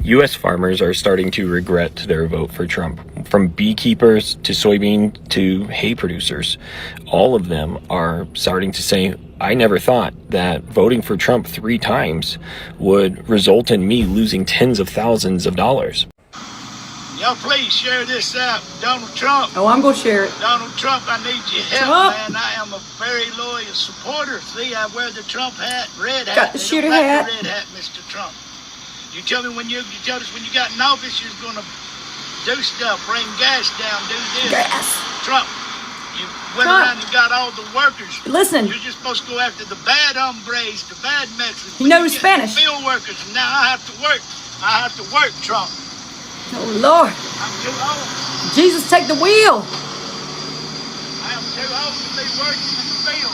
U.S. farmers are starting to regret their vote for Trump. From beekeepers to soybean to hay producers, all of them are starting to say, I never thought that voting for Trump 3 times would result in me losing tens of thousands of dollars. Y'all please share this out. Donald Trump. Oh, I'm going to share it. Donald Trump, I need your help, man. I am a very loyal supporter. See, I wear the Trump hat, red hat. Got the shooter hat. The red hat, Mr. Trump. You tell me when you told us when you got in office you was going to do stuff, bring gas down, do this. Gas. Trump, you went around and got all the workers. Listen. You're just supposed to go after the bad hombres, the bad Mexicans. He knows Spanish. The field workers. And now I have to work. I have to work, Trump. Oh, Lord. I'm too old. Jesus, take the wheel. I am too old to be working in the field.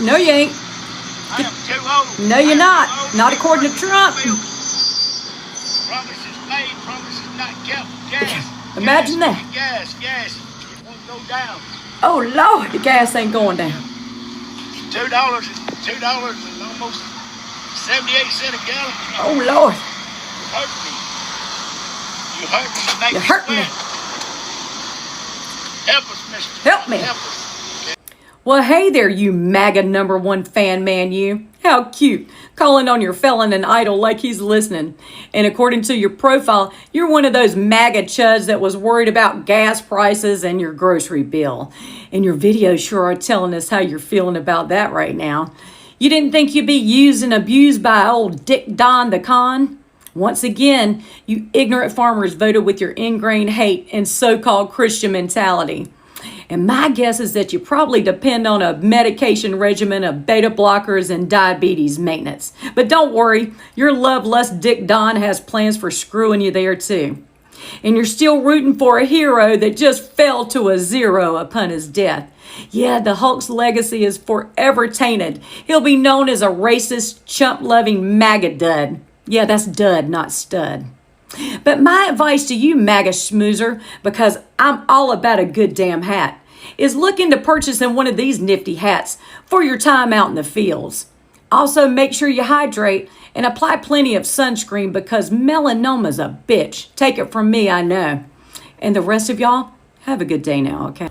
No, you ain't. I am too old. No, you're not. Not according to Trump. Promises made, promises not kept. Gas. Imagine that. Gas. It won't go down. Oh, Lord, the gas ain't going down. $2 and almost 78 cents a gallon. Oh, Lord. You hurt me. You make You me hurt me. sweat. Help us, Mr. Help me. Help us. Well, hey there, you MAGA #1 fan man, you. How cute. Calling on your felon and idol like he's listening. And according to your profile, you're one of those MAGA chuds that was worried about gas prices and your grocery bill. And your videos sure are telling us how you're feeling about that right now. You didn't think you'd be used and abused by old Dick Don the Con? Once again, you ignorant farmers voted with your ingrained hate and so-called Christian mentality. And my guess is that you probably depend on a medication regimen of beta blockers and diabetes maintenance. But don't worry, your love lust Dick Don has plans for screwing you there too. And you're still rooting for a hero that just fell to a 0 upon his death. Yeah, the Hulk's legacy is forever tainted. He'll be known as a racist, chump-loving MAGA dud. Yeah, that's dud, not stud. But my advice to you, MAGA schmoozer, because I'm all about a good damn hat, is looking to purchase in one of these nifty hats for your time out in the fields. Also, make sure you hydrate and apply plenty of sunscreen because melanoma's a bitch. Take it from me, I know. And the rest of y'all, have a good day now, okay?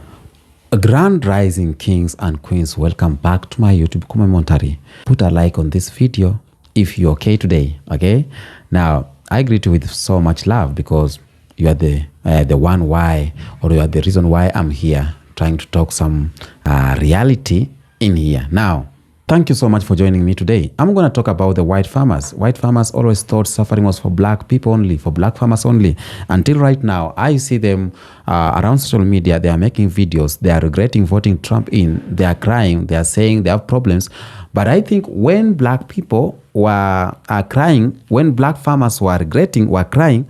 A grand rising kings and queens, welcome back to my YouTube commentary. Put a like on this video if you're okay today, okay? Now, I greet you with so much love because you are the one why, or you are the reason why I'm here trying to talk some reality in here. Now, thank you so much for joining me today. I'm going to talk about the white farmers. White farmers always thought suffering was for black people only, for black farmers only. Until right now, I see them around social media. They are making videos. They are regretting voting Trump in. They are crying. They are saying they have problems. But I think when black people were crying, when black farmers were crying,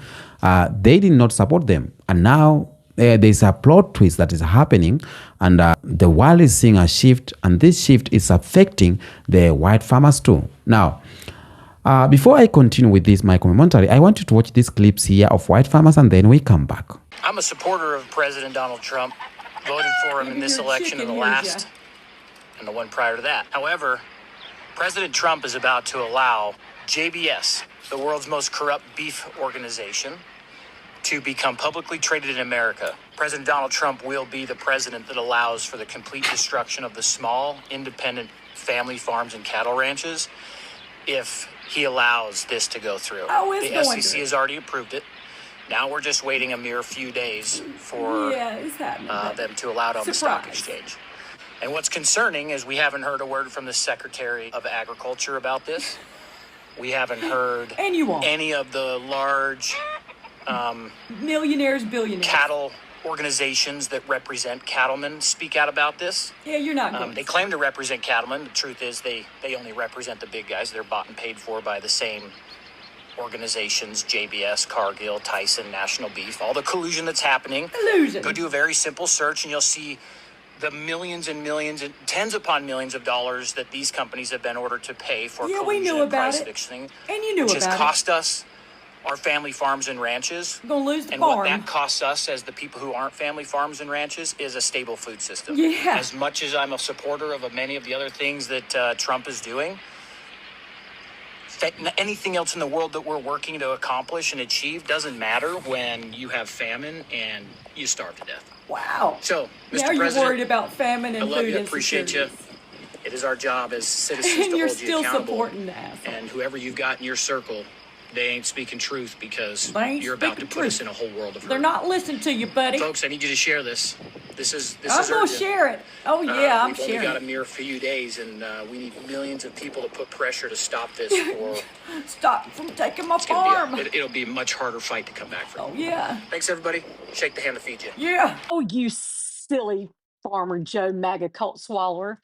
they did not support them. And now there's a plot twist that is happening, and the world is seeing a shift, and this shift is affecting the white farmers too. Now, before I continue with this, my commentary, I want you to watch these clips here of white farmers, and then we come back. I'm a supporter of President Donald Trump. Voted for him in this election and the last, and the one prior to that. However, President Trump is about to allow JBS, the world's most corrupt beef organization, to become publicly traded in America. President Donald Trump will be the president that allows for the complete destruction of the small, independent family farms and cattle ranches if he allows this to go through. The SEC has already approved it. Now we're just waiting a mere few days for them to allow it on the stock exchange. And what's concerning is we haven't heard a word from the Secretary of Agriculture about this. We haven't heard any of the large millionaires, billionaires, cattle organizations that represent cattlemen speak out about this. Yeah, you're not good. They claim to represent cattlemen. The truth is they only represent the big guys. They're bought and paid for by the same organizations, JBS, Cargill, Tyson, National Beef, all the collusion that's happening. Collusion. Go do a very simple search and you'll see the millions and millions and tens upon millions of dollars that these companies have been ordered to pay for collusion and price fixing, and you knew which about has cost us our family farms and ranches. We're gonna lose the and farm. what that costs us as the people who aren't family farms and ranches is a stable food system. Yeah. As much as I'm a supporter of many of the other things that Trump is doing, anything else in the world that we're working to accomplish and achieve doesn't matter when you have famine and you starve to death. Wow. So, Mr. Now you're President, worried about famine and I love food you, appreciate you. insecurities. It is our job as citizens And to you're hold you still accountable. supporting the asshole. And whoever you've got in your circle, they ain't speaking truth because They ain't you're about to speaking put us truth. in a whole world of hurt. They're not listening to you, buddy. Folks, I need you to share this. This is I'm going to urgent. share it. Oh, yeah, I'm We've only got a sharing it. mere few days, and we need millions of people to put pressure to stop this, or Stop from taking my it's farm. gonna be it'll be a much harder fight to come back from. Oh, yeah. Thanks, everybody. Shake the hand that feeds you. Yeah. Oh, you silly Farmer Joe MAGA cult swallower.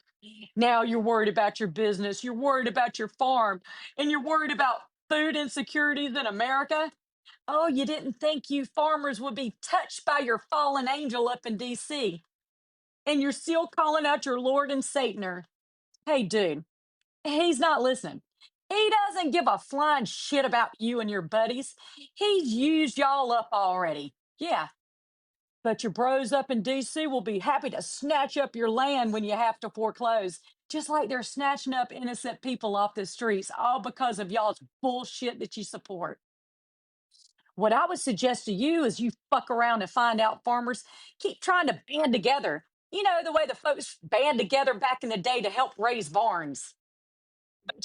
Now you're worried about your business, you're worried about your farm, and you're worried about food insecurities in America. Oh, you didn't think you farmers would be touched by your fallen angel up in DC. And you're still calling out your Lord and Sataner. Hey, dude, he's not listening. He doesn't give a flying shit about you and your buddies. He's used y'all up already. Yeah, but your bros up in DC will be happy to snatch up your land when you have to foreclose, just like they're snatching up innocent people off the streets, all because of y'all's bullshit that you support. What I would suggest to you is you fuck around and find out farmers keep trying to band together. You know, the way the folks band together back in the day to help raise barns.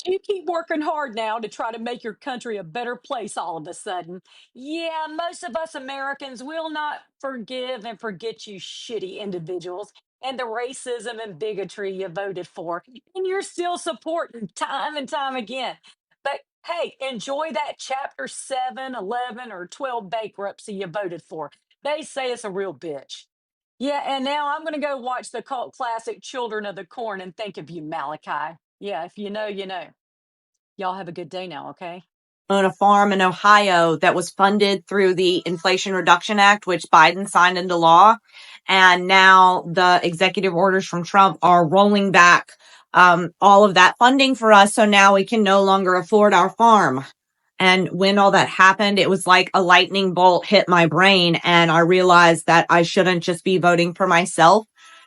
You keep working hard now to try to make your country a better place all of a sudden. Yeah, most of us Americans will not forgive and forget you shitty individuals and the racism and bigotry you voted for. And you're still supporting time and time again. But hey, enjoy that chapter 7, 11, or 12 bankruptcy you voted for. They say it's a real bitch. Yeah, and now I'm going to go watch the cult classic Children of the Corn and think of you, Malachi. Yeah, if you know, you know. Y'all have a good day now, okay? On a farm in Ohio that was funded through the Inflation Reduction Act, which Biden signed into law. And now the executive orders from Trump are rolling back all of that funding for us. So now we can no longer afford our farm. And when all that happened, it was like a lightning bolt hit my brain. And I realized that I shouldn't just be voting for myself,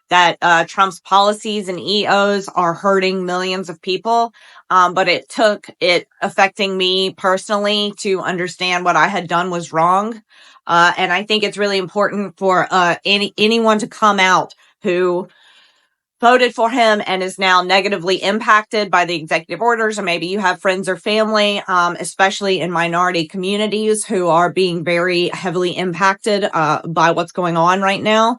that Trump's policies and EOs are hurting millions of people. But it took it affecting me personally to understand what I had done was wrong. And I think it's really important for anyone to come out who voted for him and is now negatively impacted by the executive orders, or maybe you have friends or family, especially in minority communities, who are being very heavily impacted by what's going on right now.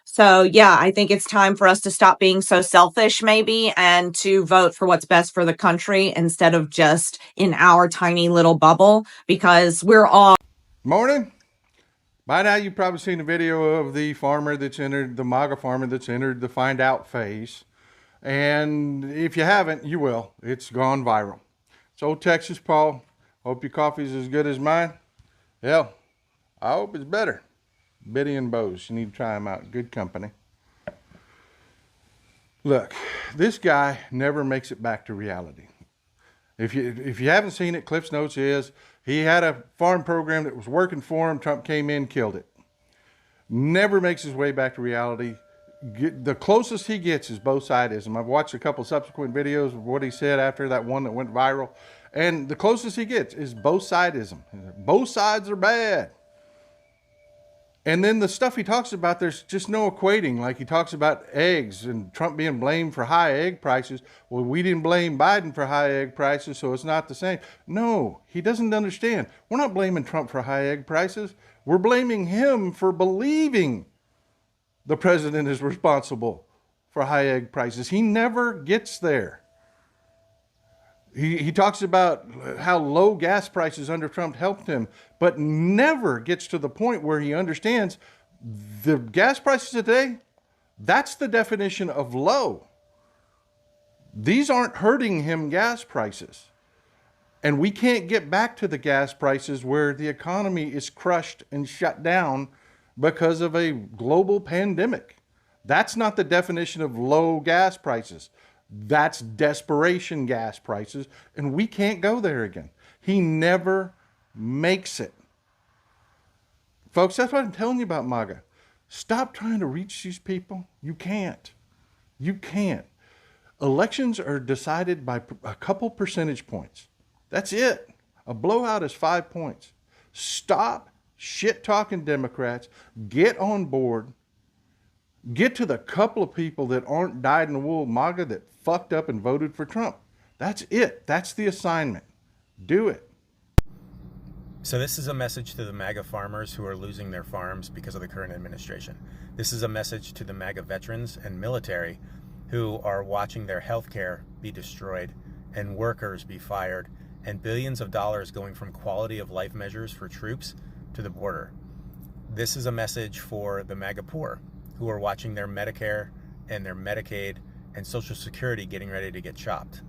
So, yeah, I think it's time for us to stop being so selfish, maybe, and to vote for what's best for the country instead of just in our tiny little bubble, because we're all. Morning. By now, you've probably seen a video of the farmer that's entered, the MAGA farmer that's entered the find out phase. And if you haven't, you will. It's gone viral. It's old Texas Paul. Hope your coffee's as good as mine. Hell, I hope it's better. Biddy and Bose, you need to try them out. Good company. Look, this guy never makes it back to reality. If you haven't seen it, Cliff's Notes is he had a farm program that was working for him. Trump came in, killed it. Never makes his way back to reality. The closest he gets is both sidism. I've watched a couple subsequent videos of what he said after that one that went viral. And the closest he gets is both sidism. Both sides are bad. And then the stuff he talks about, there's just no equating. Like he talks about eggs and Trump being blamed for high egg prices. Well, we didn't blame Biden for high egg prices, so it's not the same. No, he doesn't understand. We're not blaming Trump for high egg prices. We're blaming him for believing the president is responsible for high egg prices. He never gets there. He talks about how low gas prices under Trump helped him, but never gets to the point where he understands the gas prices today, that's the definition of low. These aren't hurting him gas prices. And we can't get back to the gas prices where the economy is crushed and shut down because of a global pandemic. That's not the definition of low gas prices. That's desperation gas prices, and we can't go there again. He never makes it. Folks, that's what I'm telling you about MAGA. Stop trying to reach these people. You can't. You can't. Elections are decided by a couple percentage points. That's it. A blowout is 5 points. Stop shit-talking Democrats. Get on board. Get to the couple of people that aren't dyed-in-the-wool MAGA that fucked up and voted for Trump. That's it. That's the assignment. Do it. So this is a message to the MAGA farmers who are losing their farms because of the current administration. This is a message to the MAGA veterans and military who are watching their health care be destroyed and workers be fired and billions of dollars going from quality of life measures for troops to the border. This is a message for the MAGA poor who are watching their Medicare and their Medicaid and Social Security getting ready to get chopped.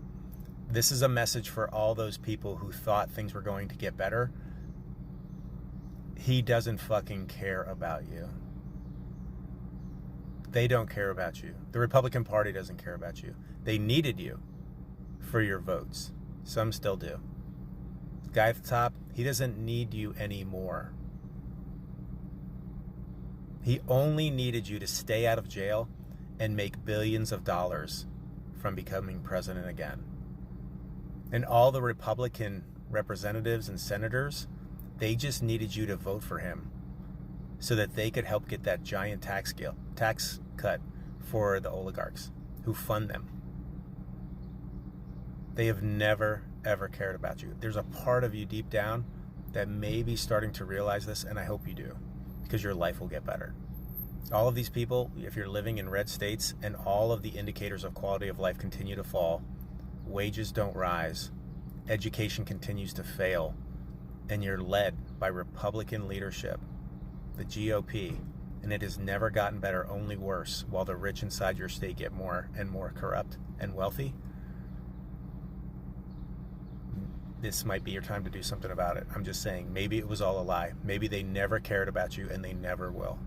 This is a message for all those people who thought things were going to get better. He doesn't fucking care about you. They don't care about you. The Republican Party doesn't care about you. They needed you for your votes. Some still do. The guy at the top, he doesn't need you anymore. He only needed you to stay out of jail and make billions of dollars from becoming president again. And all the Republican representatives and senators, they just needed you to vote for him so that they could help get that giant tax cut for the oligarchs who fund them. They have never, ever cared about you. There's a part of you deep down that may be starting to realize this, and I hope you do, because your life will get better. All of these people, if you're living in red states and all of the indicators of quality of life continue to fall, wages don't rise, education continues to fail, and you're led by Republican leadership, the GOP, and it has never gotten better, only worse, while the rich inside your state get more and more corrupt and wealthy, this might be your time to do something about it. I'm just saying, maybe it was all a lie. Maybe they never cared about you and they never will.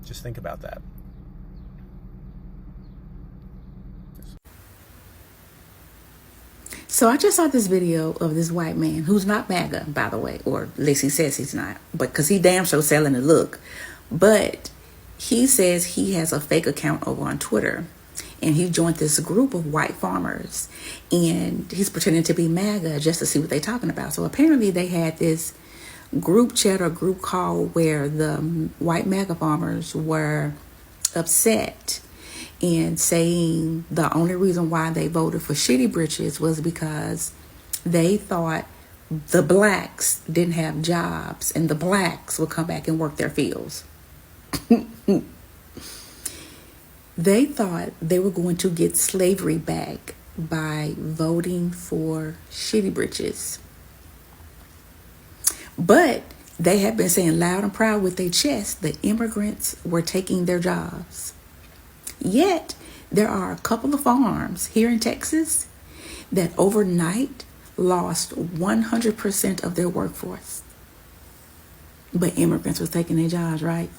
Just think about that. So I just saw this video of this white man who's not MAGA, by the way, or at least he says he's not, but because he damn sure selling the look. But he says he has a fake account over on Twitter, and he joined this group of white farmers, and he's pretending to be MAGA just to see what they're talking about. So apparently they had this group chat or group call where the white MAGA farmers were upset and saying the only reason why they voted for shitty britches was because they thought the blacks didn't have jobs and the blacks would come back and work their fields. They thought they were going to get slavery back by voting for shitty britches. But they have been saying loud and proud with their chest that immigrants were taking their jobs. Yet, there are a couple of farms here in Texas that overnight lost 100% of their workforce. But immigrants was taking their jobs, right?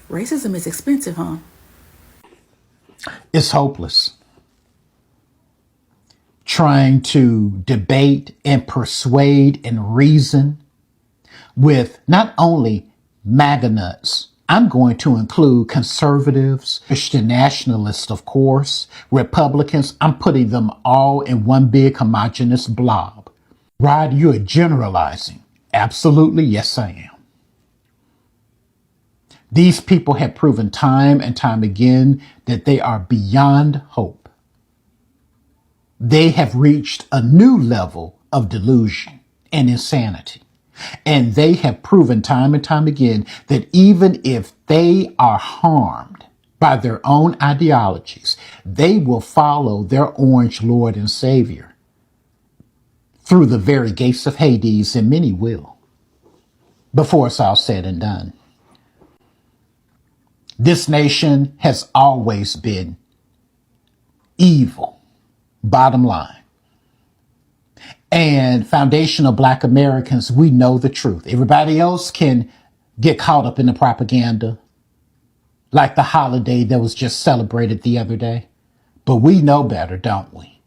Racism is expensive, huh? It's hopeless. Trying to debate and persuade and reason with not only MAGA nuts, I'm going to include conservatives, Christian nationalists, of course, Republicans. I'm putting them all in one big homogeneous blob. Rod, you are generalizing. Absolutely, yes, I am. These people have proven time and time again that they are beyond hope. They have reached a new level of delusion and insanity. And they have proven time and time again that even if they are harmed by their own ideologies, they will follow their orange Lord and Savior through the very gates of Hades, and many will, before it's all said and done. This nation has always been evil, bottom line. And foundational Black Americans, we know the truth. Everybody else can get caught up in the propaganda, like the holiday that was just celebrated the other day. But we know better, don't we?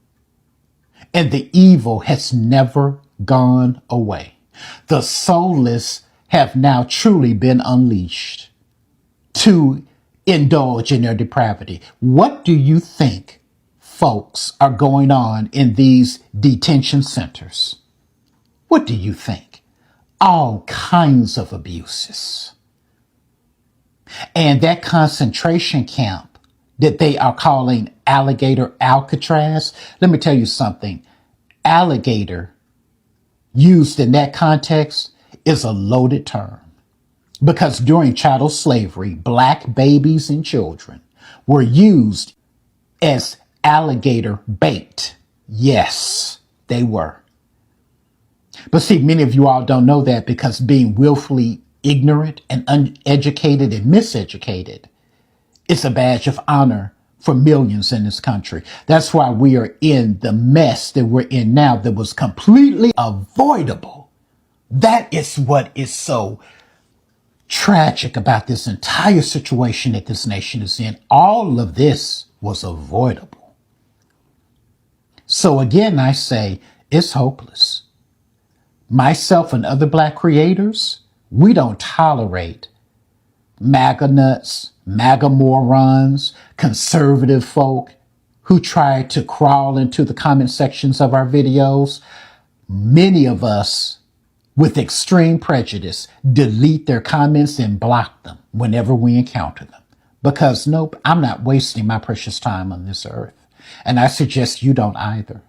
And the evil has never gone away. The soulless have now truly been unleashed to indulge in their depravity. What do you think folks are going on in these detention centers. What do you think? All kinds of abuses. And that concentration camp that they are calling Alligator Alcatraz, let me tell you something. Alligator, used in that context, is a loaded term. Because during chattel slavery, black babies and children were used as alligator bait. Yes, they were. But see, many of you all don't know that because being willfully ignorant and uneducated and miseducated is a badge of honor for millions in this country. That's why we are in the mess that we're in now that was completely avoidable. That is what is so tragic about this entire situation that this nation is in. All of this was avoidable. So again, I say it's hopeless. Myself and other black creators, we don't tolerate MAGA nuts, MAGA morons, conservative folk who try to crawl into the comment sections of our videos. Many of us with extreme prejudice delete their comments and block them whenever we encounter them. Because nope, I'm not wasting my precious time on this earth. And I suggest you don't either.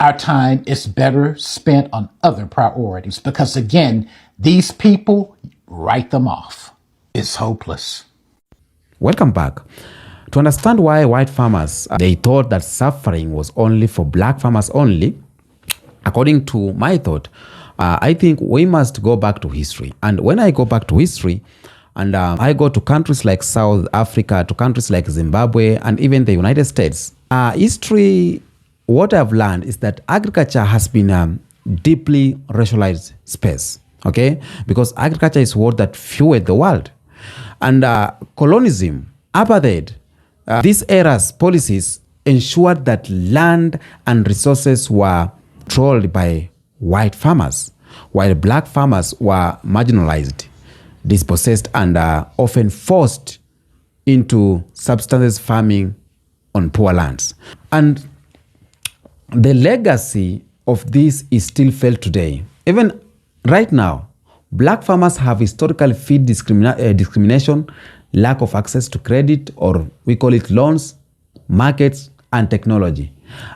Our time is better spent on other priorities because again, these people write them off. It's hopeless. Welcome back. To understand why white farmers, they thought that suffering was only for black farmers only, according to my thought, I think we must go back to history. And when I go back to history, and I go to countries like South Africa, to countries like Zimbabwe, and even the United States, history, what I've learned is that agriculture has been a deeply racialized space, okay? Because agriculture is what that fueled the world. And colonialism, apartheid, these eras' policies ensured that land and resources were controlled by white farmers, while black farmers were marginalized, dispossessed, and often forced into subsistence farming on poor lands. And the legacy of this is still felt today. Even right now, black farmers have historically faced discrimination, lack of access to credit, or we call it loans, markets, and technology,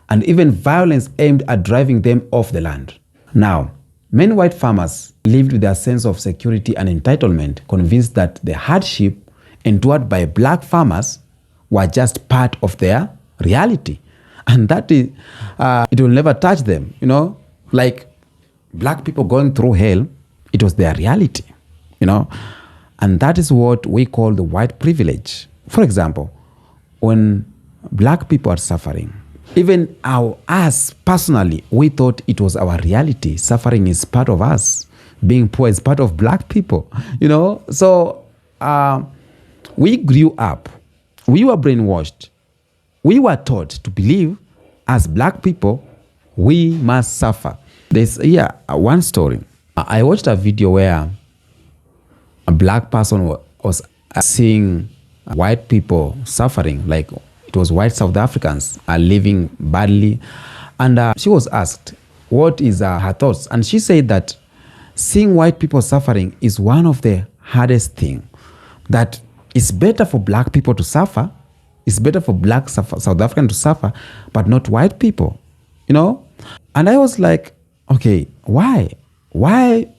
and even violence aimed at driving them off the land. Now, many white farmers lived with a sense of security and entitlement, convinced that the hardship endured by black farmers were just part of their reality. And that is, it will never touch them, you know, like black people going through hell, it was their reality, you know, and that is what we call the white privilege. For example, when black people are suffering, even us personally, we thought it was our reality. Suffering is part of us. Being poor is part of black people, you know. So we grew up, we were brainwashed. We were taught to believe as black people, we must suffer. There's one story. I watched a video where a black person was seeing white people suffering, like it was white South Africans are living badly. And she was asked, what is her thoughts? And she said that seeing white people suffering is one of the hardest things. That it's better for black people to suffer. It's better for black South Africans to suffer, but not white people, you know? And I was like, okay, why? Why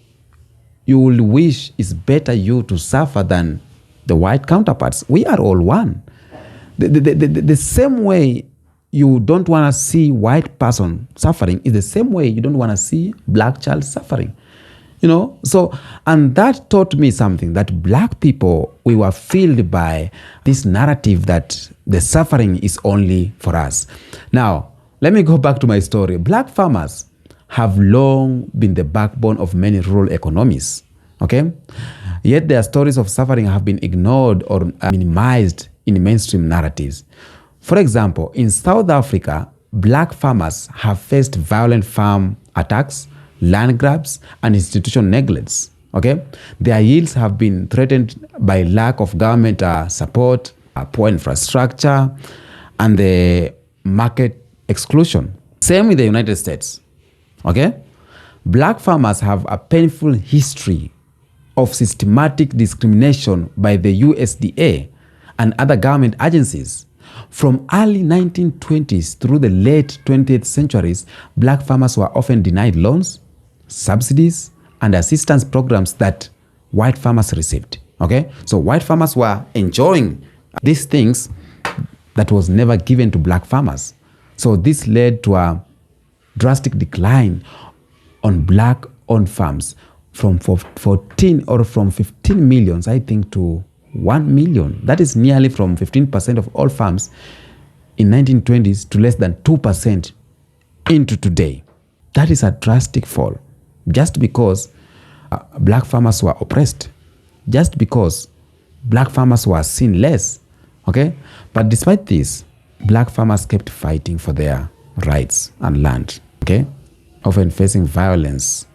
you will wish it's better you to suffer than the white counterparts? We are all one. The same way you don't want to see white person suffering is the same way you don't want to see black child suffering. You know, so, and that taught me something, that black people, we were filled by this narrative that the suffering is only for us. Now, let me go back to my story. Black farmers have long been the backbone of many rural economies, okay? Yet their stories of suffering have been ignored or minimized in mainstream narratives. For example, in South Africa, black farmers have faced violent farm attacks, land grabs, and institutional neglects, okay? Their yields have been threatened by lack of government support, poor infrastructure, and the market exclusion. Same with the United States. Okay? Black farmers have a painful history of systematic discrimination by the USDA and other government agencies. From early 1920s through the late 20th centuries, black farmers were often denied loans, subsidies, and assistance programs that white farmers received. Okay? So white farmers were enjoying these things that was never given to black farmers. So this led to a drastic decline on black-owned farms from 15 millions, I think, to 1 million. That is nearly from 15% of all farms in 1920s to less than 2% into today. That is a drastic fall, just because black farmers were oppressed, just because black farmers were seen less. Okay? But despite this, black farmers kept fighting for their rights and land. Okay? Often facing violence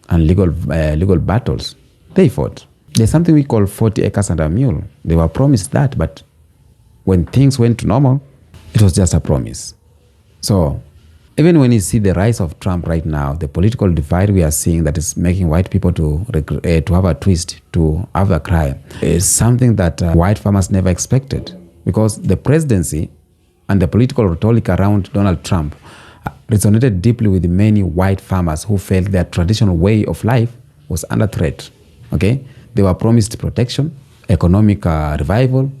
and legal battles. They fought. There's something we call 40 acres and a mule. They were promised that, but when things went to normal, it was just a promise. So even when you see the rise of Trump right now, the political divide we are seeing that is making white people to have a twist, to have a cry, is something that white farmers never expected, because the presidency and the political rhetoric around Donald Trump resonated deeply with many white farmers who felt their traditional way of life was under threat. Okay? They were promised protection, economic revival,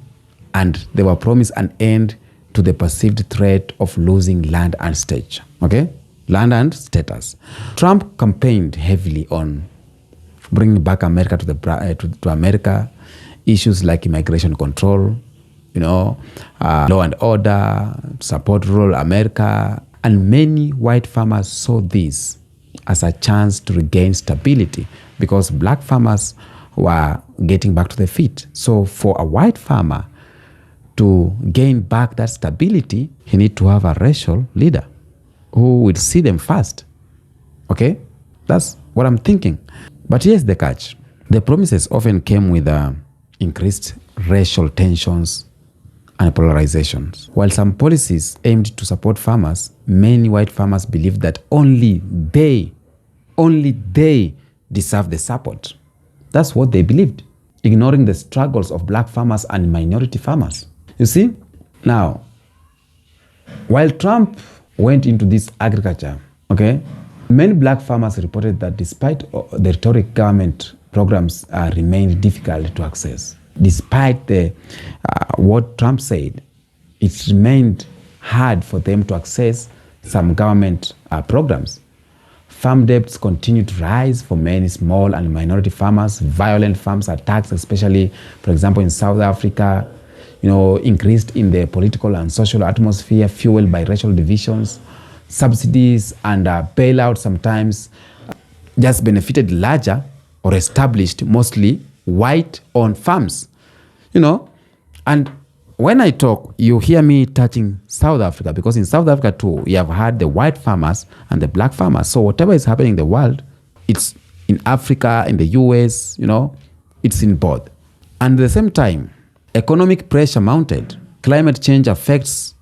and they were promised an end to the perceived threat of losing land and status. Okay? Land and status. Trump campaigned heavily on bringing back America to America, issues like immigration control, law and order, support rural America. And many white farmers saw this as a chance to regain stability, because black farmers were getting back to their feet. So for a white farmer to gain back that stability, he needs to have a racial leader who will see them first. Okay? That's what I'm thinking. But here's the catch. The promises often came with increased racial tensions and polarizations. While some policies aimed to support farmers, many white farmers believed that only they deserve the support. That's what they believed, ignoring the struggles of black farmers and minority farmers. You see? Now, while Trump went into this agriculture, okay, many black farmers reported that despite the rhetoric, government programs remained difficult to access. Despite what Trump said, it remained hard for them to access some government programs. Farm debts continued to rise for many small and minority farmers. Violent farms attacks, especially, for example, in South Africa, increased in the political and social atmosphere, fueled by racial divisions. Subsidies and bailouts sometimes just benefited larger or established, mostly white-owned farms. And when I talk, you hear me touching South Africa, because in South Africa too, you have had the white farmers and the black farmers. So whatever is happening in the world, it's in Africa, in the US, it's in both. And at the same time, economic pressure mounted. Climate change affects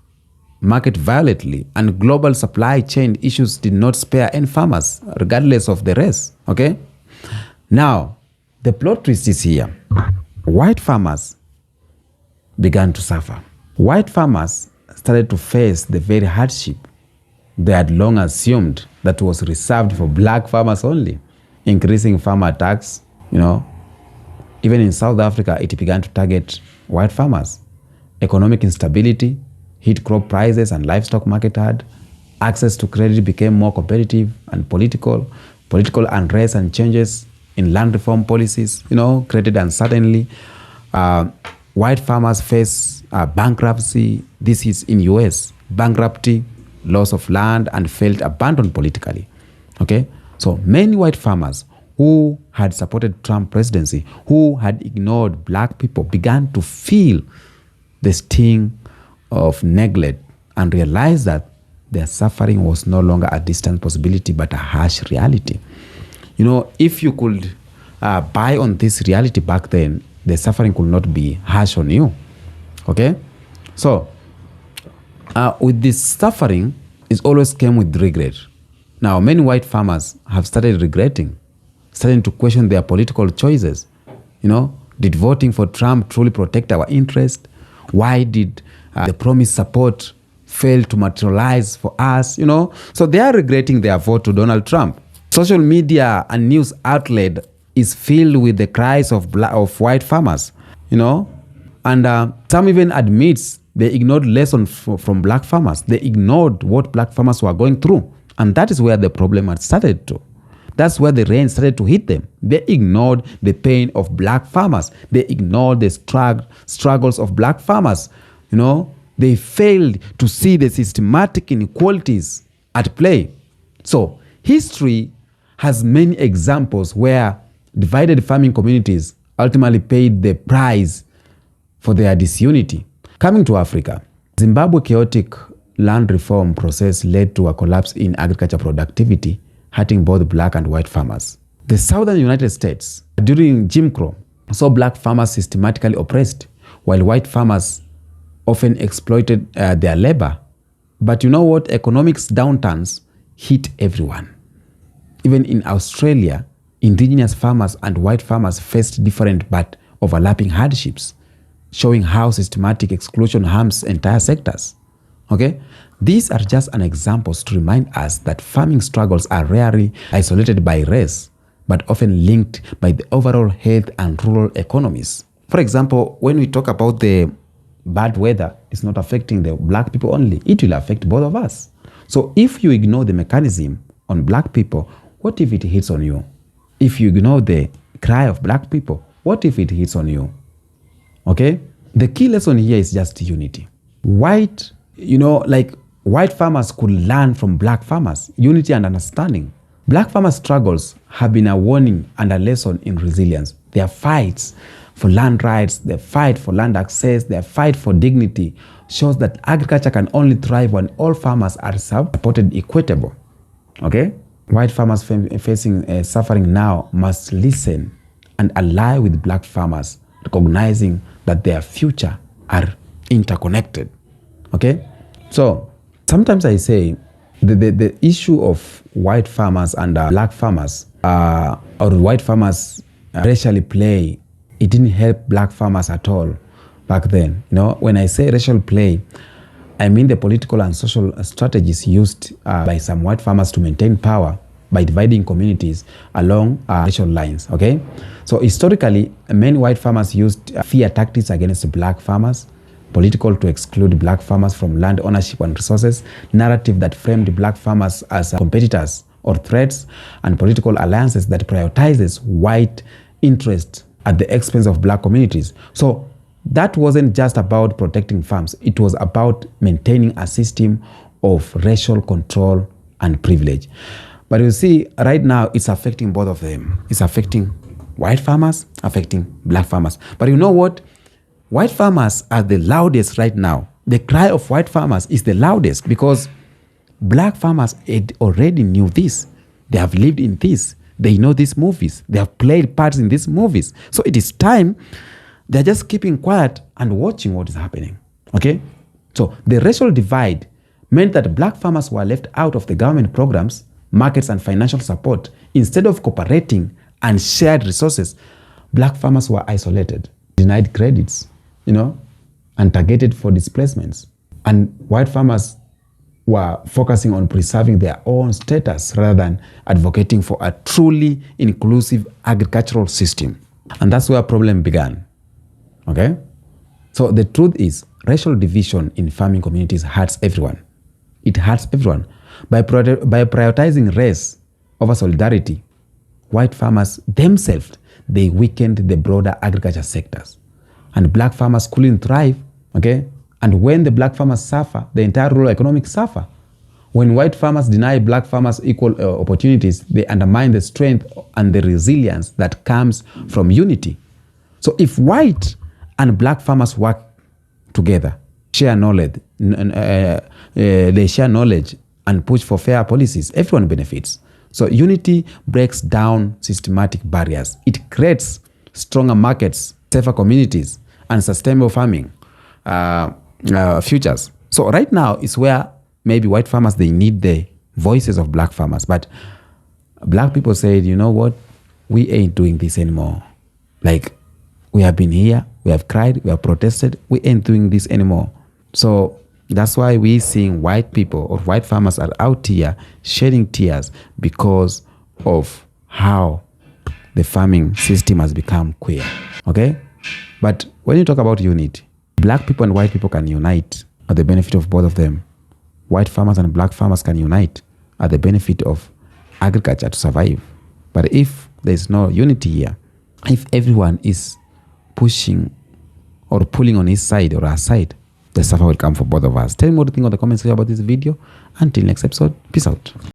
market violently, and global supply chain issues did not spare any farmers, regardless of the race. Okay? Now, the plot twist is here. White farmers began to suffer. White farmers started to face the very hardship they had long assumed that was reserved for black farmers only. Increasing farmer attacks, even in South Africa, it began to target white farmers. Economic instability hit crop prices and livestock market hard. Access to credit became more competitive, and political unrest and changes in land reform policies, created uncertainty. White farmers face bankruptcy. This is in US. Bankruptcy, loss of land, and felt abandoned politically. Okay? So many white farmers who had supported Trump presidency, who had ignored black people, began to feel the sting of neglect and realized that their suffering was no longer a distant possibility but a harsh reality. If you could buy on this reality back then, the suffering could not be harsh on you. Okay? So, With this suffering, it always came with regret. Now, many white farmers have started regretting, starting to question their political choices. Did voting for Trump truly protect our interest? Why did the promised support fail to materialize for us? So they are regretting their vote to Donald Trump. Social media and news outlet is filled with the cries of white farmers, and some even admits they ignored lessons from black farmers. They ignored what black farmers were going through, and that is where the problem had started to. That's where the rain started to hit them. They ignored the pain of black farmers. They ignored the struggles of black farmers. They failed to see the systematic inequalities at play. So history has many examples where divided farming communities ultimately paid the price for their disunity. Coming to Africa, Zimbabwe's chaotic land reform process led to a collapse in agriculture productivity, hurting both black and white farmers. The southern United States, during Jim Crow, saw black farmers systematically oppressed, while white farmers often exploited their labor. But you know what? Economics downturns hit everyone. Even in Australia, indigenous farmers and white farmers faced different but overlapping hardships, showing how systematic exclusion harms entire sectors. Okay? These are just an examples to remind us that farming struggles are rarely isolated by race, but often linked by the overall health and rural economies. For example, when we talk about the bad weather, it's not affecting the black people only. It will affect both of us. So if you ignore the mechanism on black people, what if it hits on you? If you ignore the cry of black people, what if it hits on you? Okay? The key lesson here is just unity. White farmers could learn from black farmers, unity and understanding. Black farmers' struggles have been a warning and a lesson in resilience. Their fights for land rights, their fight for land access, their fight for dignity shows that agriculture can only thrive when all farmers are supported equitable. Okay? White farmers facing suffering now must listen and ally with black farmers, recognizing that their future are interconnected. Okay? So sometimes I say the issue of white farmers and black farmers or white farmers racially play, it didn't help black farmers at all back then. When I say racial play, I mean the political and social strategies used by some white farmers to maintain power by dividing communities along racial lines. Okay? So historically, many white farmers used fear tactics against black farmers, political to exclude black farmers from land ownership and resources, narrative that framed black farmers as competitors or threats, and political alliances that prioritizes white interest at the expense of black communities. So that wasn't just about protecting farms. It was about maintaining a system of racial control and privilege. But you see, right now, it's affecting both of them. It's affecting white farmers, affecting black farmers. But you know what? White farmers are the loudest right now. The cry of white farmers is the loudest because black farmers already knew this. They have lived in this. They know these movies. They have played parts in these movies. So it is time they're just keeping quiet and watching what is happening. Okay? So the racial divide meant that black farmers were left out of the government programs, markets, and financial support. Instead of cooperating and shared resources, black farmers were isolated, denied credits, and targeted for displacements. And white farmers were focusing on preserving their own status rather than advocating for a truly inclusive agricultural system. And that's where problem began. Okay? So the truth is, racial division in farming communities hurts everyone. It hurts everyone. By prioritizing race over solidarity, white farmers themselves, they weakened the broader agriculture sectors. And black farmers couldn't thrive, okay? And when the black farmers suffer, the entire rural economic suffer. When white farmers deny black farmers equal opportunities, they undermine the strength and the resilience that comes from unity. So if white and black farmers work together, share knowledge, they share knowledge and push for fair policies, everyone benefits. So unity breaks down systematic barriers. It creates stronger markets, safer communities, and sustainable farming futures. So right now is where maybe white farmers, they need the voices of black farmers. But black people said, you know what? We ain't doing this anymore. Like, we have been here, we have cried, we have protested, we ain't doing this anymore. So that's why we seeing white people or white farmers are out here shedding tears because of how the farming system has become queer. Okay? But when you talk about unity, black people and white people can unite at the benefit of both of them. White farmers and black farmers can unite at the benefit of agriculture to survive. But if there's no unity here, if everyone is pushing or pulling on his side or our side, the suffer will come for both of us. Tell me what you think on the comment section about this video. Until next episode, peace out.